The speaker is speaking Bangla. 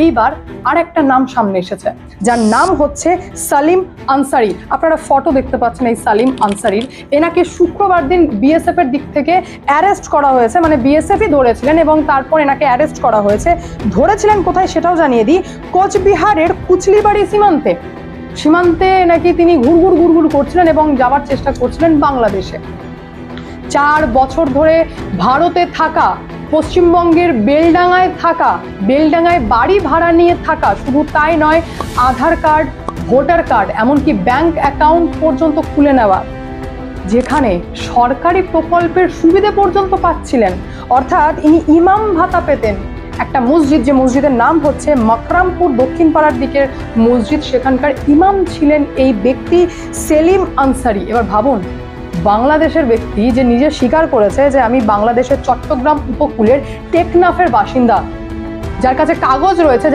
এইবার আর একটা নাম সামনে এসেছে, যার নাম হচ্ছে সালিম আনসারি। আপনারা ফটো দেখতে পাচ্ছেন এই সালিম আনসারির। এনাকে শুক্রবার দিন বিএসএফ এর দিক থেকে অ্যারেস্ট করা হয়েছে, মানে বিএসএফই ধরেছিলেন এবং তারপর এনাকে অ্যারেস্ট করা হয়েছে। ধরেছিলেন কোথায় সেটাও জানিয়ে দিই, কোচবিহারের কুচলিবাড়ি সীমান্তে নাকি তিনি ঘুরঘুর করছিলেন এবং যাওয়ার চেষ্টা করছিলেন বাংলাদেশে। 4 বছর ধরে ভারতে থাকা, পশ্চিমবঙ্গের বেলডাঙ্গায় বাড়ি ভাড়া নিয়ে থাকা, শুধু তাই নয়, আধার কার্ড, ভোটার কার্ড, এমনকি ব্যাংক অ্যাকাউন্ট পর্যন্ত খুলে নেওয়া, যেখানে সরকারি প্রকল্পের সুবিধা পর্যন্ত পাচ্ছিলেন। অর্থাৎ ইনি ইমাম ভাতা পেতেন। একটা মসজিদ, যে মসজিদের নাম হচ্ছে মকরামপুর দক্ষিণ পাড়ার দিকের মসজিদ, সেখানকার ইমাম ছিলেন এই ব্যক্তি সেলিম আনসারি। এবার ভাবুন, বাংলাদেশের ব্যক্তি যে নিজে স্বীকার করেছে যে আমি বাংলাদেশের চট্টগ্রাম উপকূলের টেকনাফের বাসিন্দা, যার কাছে কাগজ রয়েছে